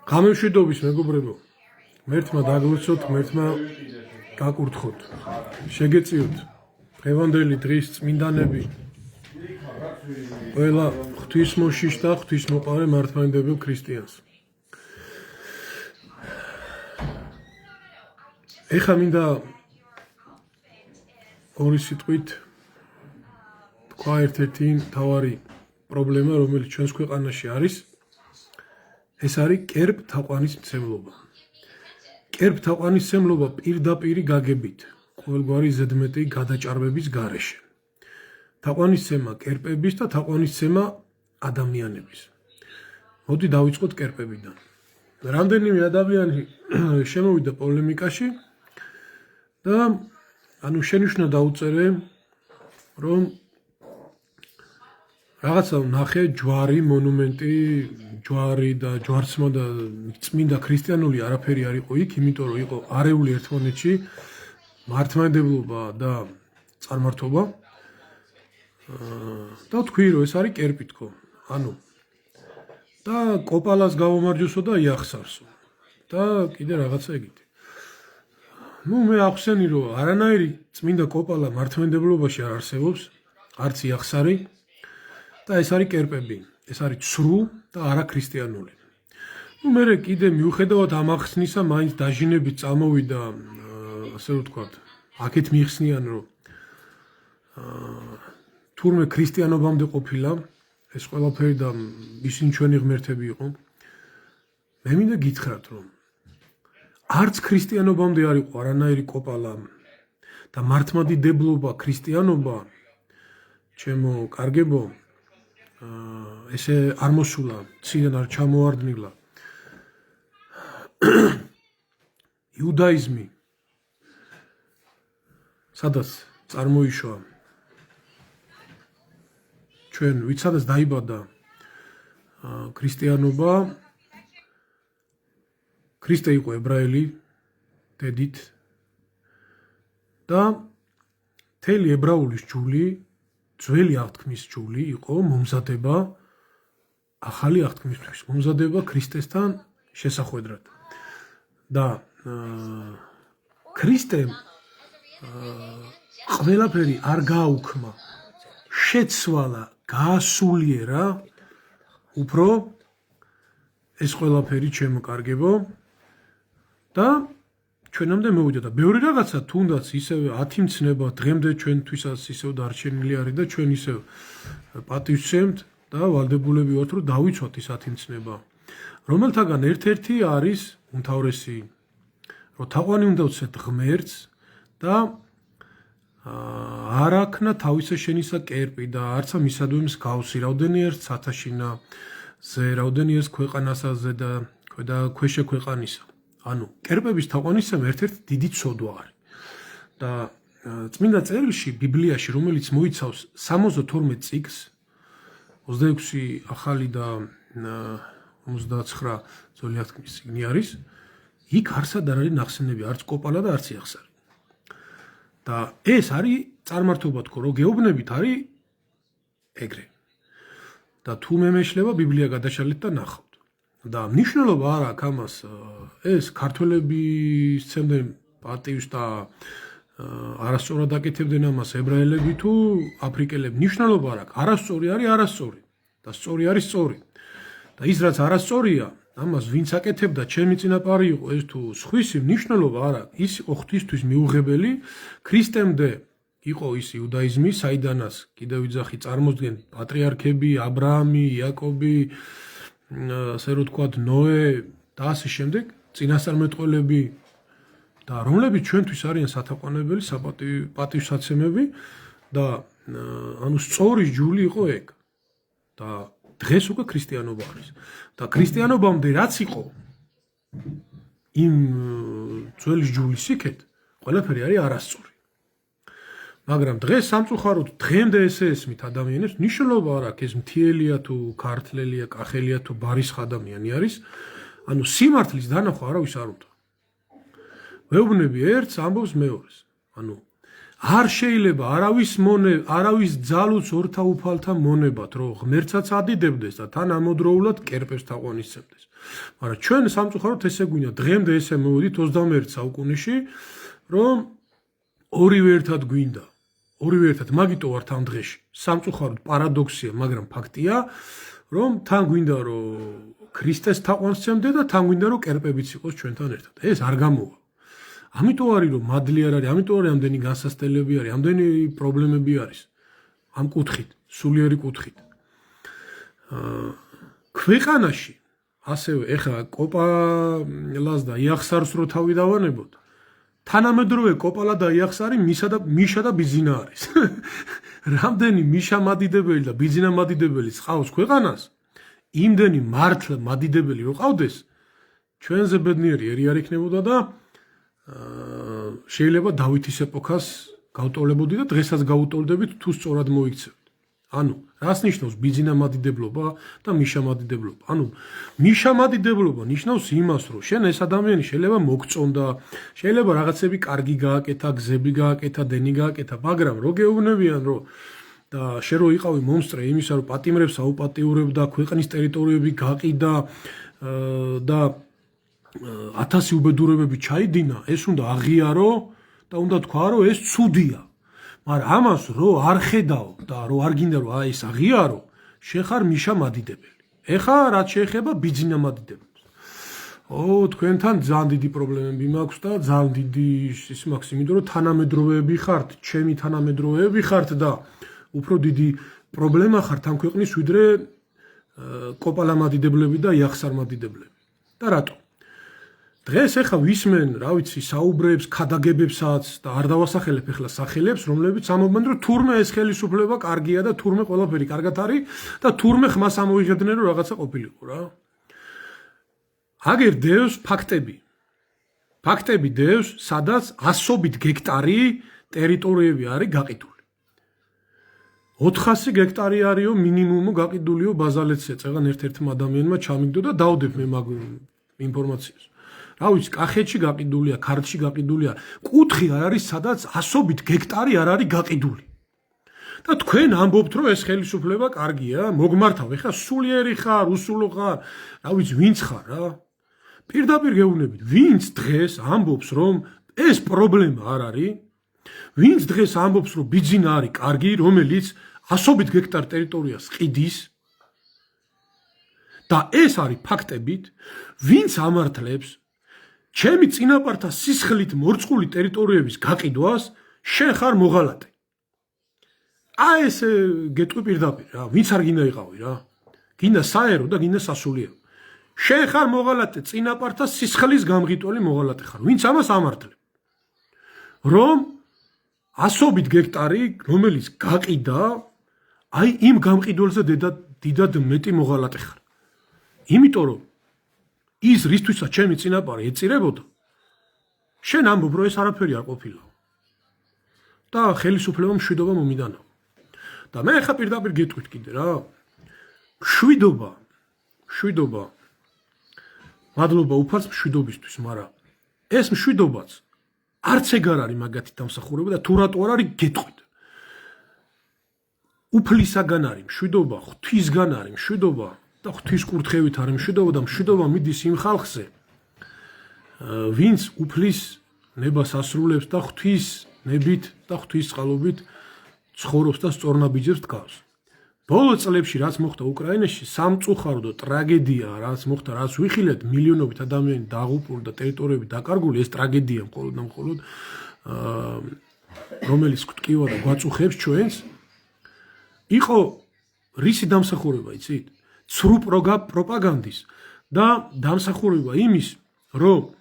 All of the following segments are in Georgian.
გამემშვიდობის მეგობრებო, მერთმა დაგვიცოთ, მერთმა გაკურთხოთ, შეგეწიოთ დღევანდელი დღის წმინდანები, ყველა ღვთისმოშიშ და ღვთისმოყარე მართლმადიდებელ ქრისტიანს. ეხლა მინდა ორი სიტყვით თქვა ერთ-ერთი მთავარი პრობლემა, რომელიც ჩვენს ქვეყანაში არის. ეს არის კერპ-თაყვანისმცემლობა. კერპ-თაყვანისმცემლობა პირდაპირი გაგებით, ყოველგვარი ზედმეტი გადაჭარბების გარეშე. თაყვანისცემა კერპების და თაყვანისცემა ადამიანების. მოდი დავიწყოთ კერპებიდან. რამდენიმე ადამიანი შემოვიდა პოლემიკაში და შენიშვნა დაუწერე, რომ რაღაცა ნახე ჯვარი, მონუმენტი, ჯვარი და ჯვარცმა და წმინდა ქრისტიანული არაფერი არ იყო იქ, იმიტომ რომ იყო არეული ერთმანეთში მართლმადიდებლობა და წარმართობა. და თქვი რომ ეს არის კერპი თქო. და კოპალას გავომარჯოსო და იახსარსო. და კიდე რაღაცა ეგეთი. მე ახსენი რომ არანაირი წმინდა კოპალა მართლმადიდებლობაში არ არსებობს, არც იახსარი. და ეს არის კერპები, ეს არის ცრუ და არაქრისტიანული. მე კიდე მიუხედავად ამ ახსნისა, მაინც დაჟინებით წამოვიდა, ასე ვთქვათ, აქეთ მიიხსნიან, რომ თურმე ქრისტიანობამდე ყოფილა ეს ყველაფერი და ისინი ჩვენი ღმერთები იყო. მე მინდა გითხრათ, რომ არც ქრისტიანობამდე არ იყო არანაირი კოპალა და მართლმადიდებლობა, ქრისტიანობა, ჩემო კარგებო, ესე არ მოსულა, ციდან არ ჩამოარდნილა. იუდაიზმი სადაც წარმოიშვა, ჩვენ ვიცადაც დაიბადა ქრისტიანობა, ქრისტე იყო ებრაელი დედით და მთელი ებრაულის ჯული, ძველი აღთქმის ჯული იყო მომზადება ახალი აღთქმისთვის, მომზადება ქრისტესთან შესახვედრად. და ქრისტემ ყველაფერი არ გააუქმა, შეცვალა, გაასულიერა უფრო ეს ყველაფერი ჩემო კარგებო და ჩვენამდე მოვიდა და ბევრი რაღაცა თუნდაც ისევ ათიმცნება დღემდე ჩვენთვისაც ისევ დარჩენილი არის და ჩვენ ისევ პატივცემთ და ვალდებულები ვართ რომ დავიცვათ ის ათიმცნება, რომელთაგან ერთ-ერთი არის უმთავრესი, რომ თაყვანი უნდა ვცეთ ღმერთს და არ აქნა თავისა შენისა კერპი და არცა მისადმი მსგავსი, რამდენიერს ცათაშინაზე, რამდენიერს ქვეყანასაზე და ქვეშე ქვეყანისა. კერპების თაყვანისცემა ერთ-ერთი დიდი ცოდვა არის. და წმინდა წერილში, ბიბლიაში, რომელიც მოიცავს 72 წიგნს, 26 ახალი და 59 ძველი აღთქმის წიგნი არის, იქ არსად არ არის ნახსენები, არც კოპალა და არც იახსარი. და ეს არის წარმართობა თქო, რომ გეუბნებით არის ეგრე. და თუ მე მეშლება ბიბლია გადაშალეთ და ნახავთ. და მნიშვნელობა არ აქვს ამას, ეს ქართველები სცემდნენ პატივს და არასწორად აკეთებდნენ ამას ებრაელები თუ აფრიკელები. მნიშვნელობა არ აქვს, არასწორი არის არასწორი და სწორი არის სწორი. და ის რაც არასწორია, ამას ვინც აკეთებდა, ჩემი წინაპარი იყო ეს თუ სხვისი, მნიშვნელობა არ აქვს. ის იყო ღვთისთვის მიუღებელი, ქრისტემდე იყო ის იუდაიზმი, საიდანაც კიდევ ვიძახი წარმოსდგენ პატრიარქები, აბრაამი, იაკობი, ასე რომ თქვათ, ნოე და ასე შემდეგ, წინასწარმეტყველები და რომლებიც ჩვენთვის არიან სათაყვანებელი, პატივსაცემები და სწორი ჯული იყო ეგ. და დღეს უკვე ქრისტიანობა არის. და ქრისტიანობამდე რაც იყო იმ ძველი ჯულის იქეთ, ყველაფერი არის არასწორი. მაგრამ დღეს სამწუხაროდ დღემდე ესე ესმით ადამიანებს, მნიშვნელობა არ აქვს ეს მთიელია თუ ქართლელია, კახელია თუ ბარისხ ადამიანი არის, სიმართლის დანახვა არავის არ უნდა. ვეუბნები ერთს, ამბობს მეორეს. არ შეიძლება არავის ძალუც ორთა უფალთა მონებად, რომ ღმერთსაც ადიდებდეს და თან ამოდროულად კერპებს თაყვანისცემდეს. მაგრამ ჩვენ სამწუხაროდ ესე გვინდა, დღემდე ესე მოვიდით 21 საუკუნეში, რომ ორივე ერთად გვინდა. ორივე ერთად, მაგიტო ვართ ამ დღეში. სამწუხაროდ პარადოქსია, მაგრამ ფაქტია, რომ თან გვინდა, რომ ქრისტეს თაყვანისცემდე და თან გვინდა, რომ კერპებიც იყოს ჩვენთან ერთად. ეს არ გამოვა. ამიტომ არის რომ მადლი არ არის, ამიტომ არის ამდენი განსასწრებელი არის, ამდენი პრობლემები არის ამ კუთხით, სულიერი კუთხით. ქვეყანაში ასევე ეხლა კოპალას და იახსარს რო თავი დავანებოთ, თანამედროვე კოპალა და იახსარი მიშა და ბიზინა არის. რამდენი მიშა მადიდებელი და ბიზინა მადიდებელი ყავს ქვეყანას, იმდენი მართლა მადიდებელი რო ყავდეს, ჩვენზე ბედნიერი ერი არ იქნებოდა და შეიძლება დავითის ეპოქას გავტოვლებოდი და დღესაც გავუტოვდებით თუ სწორად მოიქცევთ. ანუ რას ნიშნავს ბიზინა მადიდებლობა და მიშა მადიდებლობა? ანუ მიშა მადიდებლობა ნიშნავს იმას, რომ შენ ეს ადამიანი შეიძლება მოგწონდა, შეიძლება რაღაცები კარგი გააკეთა, გზები გააკეთა, დენი გააკეთა, მაგრამ რო გეუბნებიან, რომ და შენ რო იყავი მომსწრე იმისა, რომ პატიმრებს აუპატიურებდა, ქვეყნის ტერიტორიები გაყიდა და 1000 უბედურებები ჩაიდინა, ეს უნდა აღიარო და უნდა თქვა, რომ ეს ცუდია. მაგრამ ამას რო არ ხედავ და რო არ გინდა რომ ეს აღიარო, შეხარ მიშა მადიდებელი. ეხა რაც შეეხება ბიზინა მადიდებლებს. თქვენთან ძალიან დიდი პრობლემები მაქვს და ძალიან დიდი ის მაქვს, იმიტომ რომ თანამედროვეები ხართ, ჩემი თანამედროვეები ხართ და უფრო დიდი პრობლემა ხართ ამ ქვეყნის ვიდრე კოპალა მადიდებლები და იახსარ მადიდებლები. და რატო? დღეს ეხა ვისმენ, რა ვიცი, საუბრებს, ქადაგებებსაც და არ დავასახელებ ეხლა სახელებს, რომლებიც ამობენ, რომ თურმე ეს ხელისუფლება კარგია და თურმე ყველაფერი კარგად არის და თურმე ხმას ამოიღებდნენ, რომ რაღაცა ყოფილიყო რა. აგერ დევს ფაქტები. ფაქტები დევს, სადაც 100 გექტარი ტერიტორიები არის გაყიდული. 400 გექტარი არისო მინიმუმ გაყიდულიო ბაზალეთსია, წეგან ერთ-ერთმა ადამიანმა ჩამიგდო და დავდებ მე მაგ ინფორმაციას. რა ვიცი, კახეთში გაყიდულია, ქართლში გაყიდულია, კუთხე არ არის, სადაც 100 გექტარი არ არის გაყიდული. და თქვენ ამბობთ, რომ ეს ხელისუფლება კარგია, მოგმართავ, ეხლა სულიერი ხარ, უსულო ხარ, რა ვიცი, ვინც ხარ რა. პირდაპირ გეუბნებით, ვინც დღეს ამბობს, რომ ეს პრობლემა არ არის, ვინც დღეს ამბობს, რომ ბიზინა არის კარგი, რომელიც 100 გექტარ ტერიტორიას ყიდის და ეს არის ფაქტებით, ვინც ამართლებს ჩემი წინაპართა სისხლით მორწყული ტერიტორიების გაყიდვას, შენ ხარ მოღალატე. აი ეს გეტყვი პირდაპირ რა, ვინც არ გინდა იყავი რა. გინდა საერო და გინდა სასულიერო. შენ ხარ მოღალატე, წინაპართა სისხლის გამღიტველი მოღალატე ხარ. ვინც ამას ამართლებს. რომ 100 გექტარი, რომელიც გაყიდა, აი იმ გამყიდველზე დიდად მეტი მოღალატე ხარ. იმიტომ რომ ის რისთვისაც ჩემი წინაპარი ეწირებოდა, შენ ამბობ, რომ ეს არაფერი არ ყოფილა. და ხელისუფლებამ მშვიდობა მომიდანა. და მე ხა პირდაპირ გეტყვით კიდე რა. მშვიდობა. მადლობა უფალს მშვიდობისთვის, მაგრამ ეს მშვიდობაც არც ეგარ არის მაგათი დამსახურება და თუ რატო არ არის გეტყვით. უფლისაგან არის მშვიდობა, ღვთისგან არის მშვიდობა. და ღვთის კურთხევით არის მშვიდობა და მშვიდობა მიდის იმ ხალხზე, ვინც უფლის ნებას ასრულებს და ღვთის ნებით და ღვთის წყალობით ცხოვრობს და სწორნაბიჯებს დგავს. ბოლო წლებში რაც მოხდა უკრაინაში, სამწუხარო ტრაგედია, რაც მოხდა, რაც ვიხილეთ, მილიონობით ადამიანი დაღუპული და ტერიტორიები დაკარგული, ეს ტრაგედია მხოლოდ და მხოლოდ რომელიც გვტკივა და გვაწუხებს ჩვენს, იყო რისი დამსახურება, იცით? ცრუ პროპაგანდის და დამსახურება იმის, რომ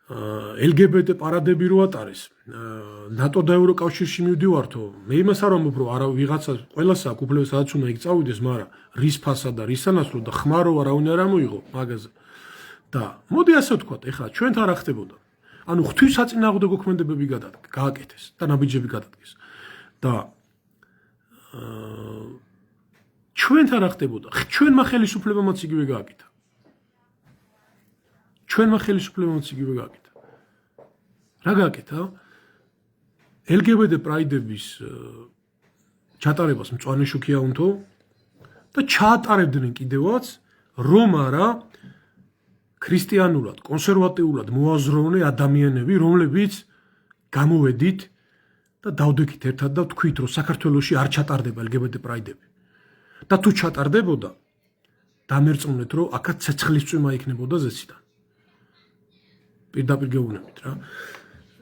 LGBT პარადები რო ატარეს, ნატო და ევროკავშირში მივდივართო, მე იმას არ ვამბობ, რომ არა ვიღაცა ყველას აქვს უფლება სადაც უნდა იქ წავიდეს, მაგრამ რის ფასად და რის სანაცვლოდ და ხმარო არავინ არ ამოიღო მაგაზე. და მოდი ასე ვთქვათ, ეხლა ჩვენთან რა ხდებოდა? ანუ ღვთისაწინააღმდეგო ქმედებები გააკეთეს და ნაბიჯები გადადგეს. და ჩვენთან რა ხდებოდა? ჩვენმა ხელისუფლებამაც იგივე გააკეთა. რა გააკეთა? LGBT პრაიდების ჩატარებას მწვანე შუქი აუნთო და ჩაატარებდნენ კიდევაც რომ არა ქრისტიანულად, კონსერვატიულად მოაზროვნე ადამიანები, რომლებიც გამოვედით და დავდექით ერთად და ვთქვით, რომ საქართველოში არ ჩატარდება LGBT პრაიდები. და თუ ჩატარდებოდა, დამერწმუნეთ, რომ აქაც ცეცხლის წვიმა იქნებოდა ზეციდან. პირდაპირ გეუბნებით რა.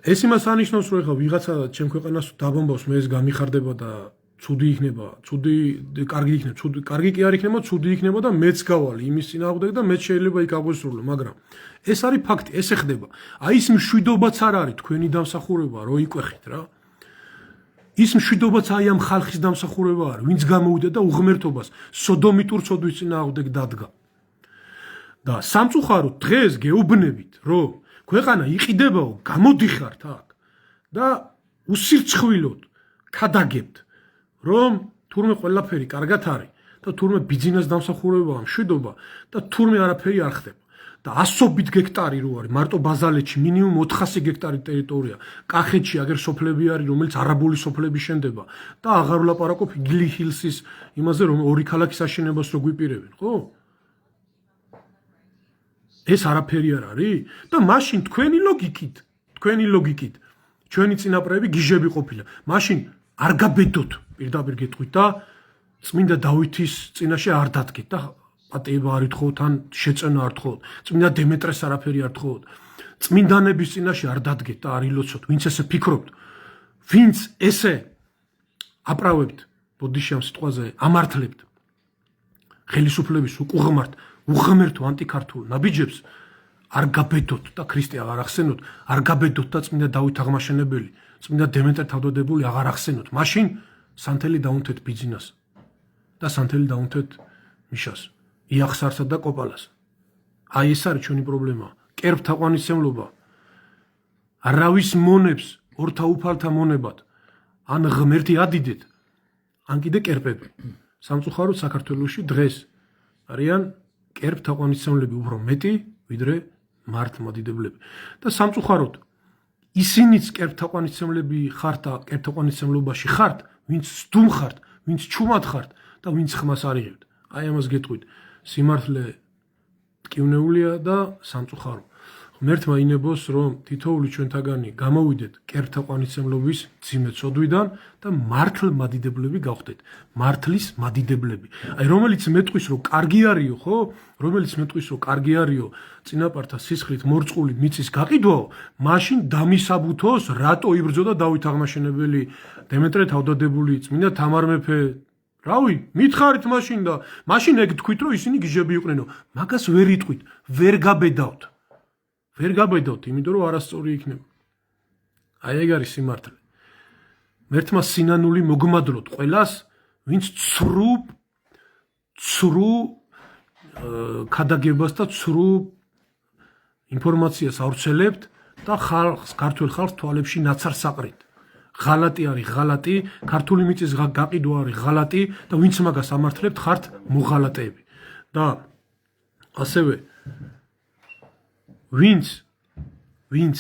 ეს იმას ანიშნავს, რომ ეხლა ვიღაცა ჩემ ქვეყანას დაბომბავს, მე ეს გამიხარდება და ცუდი იქნება, კარგი იქნება, კარგი კი არ იქნება, ცუდი იქნება და მეც გავალი იმის წინააღმდეგ და მეც შეიძლება იქ აღვესრულო, მაგრამ ეს არის ფაქტი, ეს ეხდება. აი ის მშვიდობაც არ არის თქვენი დამსახურება, რო იკვეხით რა. ის მშვიდობაც აი ამ ხალხის დამსახურება არის, ვინც გამოვიდა და უღმერთობას სოდომიტურ ცოდვის წინააღმდეგ დადგა. და სამწუხაროდ დღეს გეუბნებით, რომ ქვეყანა იყიდებაო, გამოდიხართ აქ და უსირცხვილოდ ქადაგებთ, რომ თურმე ყველაფერი კარგად არის და თურმე ბიზნეს დამსახურებაა მშვიდობა და თურმე არაფერი არ ხდება. და ასობით გექტარი რო არის, მარტო ბაზალეთში მინიმუმ 400 გექტარი ტერიტორია, კახეთში აგერ სოფლები არის, რომელიც არაბული სოფლები შენდება და აღარ ვლაპარაკობ იგლი ჰილსის იმაზე, რომ ორი ქალაქის აშენებას რო გვიპირებენ, ხო? ეს არაფერი არ არის და მაშინ თქვენი ლოგიკით, ჩვენი წინაპრები გიჟები ყოფილა. მაშინ არ გაბედოთ, პირდაპირ გეტყვით და წმინდა დავითის წინაშე არ დადგეთ და პატევა არ ითხოვთ, ან შეწენა არ თხოვთ, წმინდა დემეტრეს არაფერი არ თხოვთ, წმინდანების წინაშე არ დადგეთ და არ ილოცოთ, ვინც ესე ფიქრობთ, ვინც ესე აპრავებთ, ბოდიში ამ სიტყვაზე ამართლებთ ხელისუფლების უღმერთო ანტიქართულ ნაბიჯებს, არ გაბედოთ და ქრისტე აღარ ახსენოთ, არ გაბედოთ და წმინდა დავით აღმაშენებელი, წმინდა დემეტრე თავდადებული აღარ ახსენოთ, მაშინ სანთელი დაუნთეთ ბიძინას და სანთელი დაუნთეთ მიშას, იახსარსა და კოპალას. აი ეს არის ჩვენი პრობლემა. კერპთა ყვანისმცემლობა არავის მონებს ორთა უფალთა მონებად ან ღმერთი ადიდეთ, ან კიდე კერპები. სამწუხაროდ საქართველოში დღეს არიან კერპთა ყვანისმცემლები უფრო მეტი, ვიდრე მართლმადიდებლები. და სამწუხაროდ ისინიც კერპთა ყვანისმცემლები ხართ და კერპთა ყვანისმცემლობაში ხართ, ვინც სდუმ ხართ, ვინც ჩუმად ხართ და ვინც ხმას არ იღებთ. აი ამას გეტყვით. სიმართლე ტკივნეულია და სამწუხარო. ღმერთმა ინებოს, რომ თითოეული ჩვენთაგანი გამოვიდეთ კერპთა ყვანისმცემლობის ძიმე ცოდვიდან და მართლმადიდებლები გავხდეთ. მართლის მადიდებლები. აი რომელიც მეტყვის, რომ კარგი არისო, ხო? რომელიც მეტყვის, რომ კარგი არისო, წინაპართა სისხლით მორწყული მიწის გაყიდვაო, მაშინ დამისაბუთოს, რატო იბრძოდა დავით აღმაშენებელი, დემეტრე თავდადებული, წმინდა თამარ მეფე. რავი, მითხარით მაშინ და მაშინ ეგ თქვით, რომ ისინი გიჟები იყვნენო. მაგას ვერ იტყვით, ვერ გაბედავთ. ვერ გაბედავთ, იმიტომ რომ არასწორი იქნება. აი ეგ არის სიმართლე. მერთმა სინანული მოგმადლოთ ყველას, ვინც ცრუ ქადაგებას და ცრუ ინფორმაციას ავრცელებთ და ქართულ ხალხს თვალებში ნაცარს აყრით. ღალატი არის ღალატი, ქართული მიწის გაყიდვა არის ღალატი და ვინც მაგას ამართლებთ, ხართ მოღალატეები. და ასევე ვინც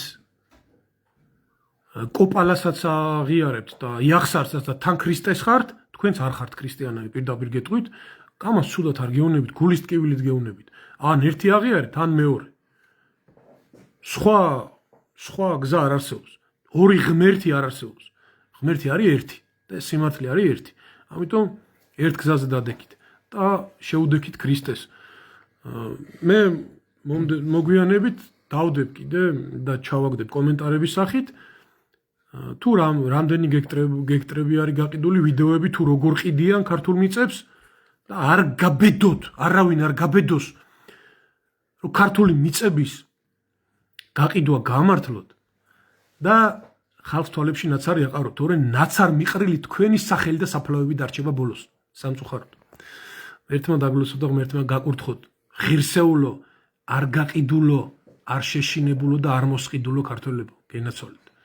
კოპალასაც აღიარებთ და იახსარსაც და თან ქრისტეს ხართ, თქვენც არ ხართ ქრისტიანები, პირდაპირ გეტყვით, კამას ცუდად არ გეუნებით, გულის ტკივილით გეუნებით. ან ერთი აღიარეთ, ან მეორე. სხვა გზა არ არსებობს. ორი ღმერთი არ არსებობს. ღმერთი არის ერთი და სიმართლე არის ერთი. ამიტომ ერთ გზაზე დადექით და შეუდექით ქრისტეს. მე მოგვიანებით დავდებ კიდე და ჩავაგდებ კომენტარების სახით. თუ რამდენი გექტრები არის გაყიდული ვიდეოები, თუ როგორ ყიდიან ქართულ მიწებს და არ გაბედოთ, არავინ არ გაბედოს, რომ ქართული მიწების გაყიდვა გამართლოთ და ხალხს თვალებში ნაცარი აყაროთ, თორე ნაცარ მიყრილი თქვენი სახელი და საფლავები დარჩება ბოლოს. სამწუხაროდ. ერთმა დაგლოცოთ და ღმერთმა გაკურთხოთ. ღირსეულო, არ გაყიდულო, არ შეშინებულო და არ მოსყიდულო ქართველებო, გენაცვალეთ.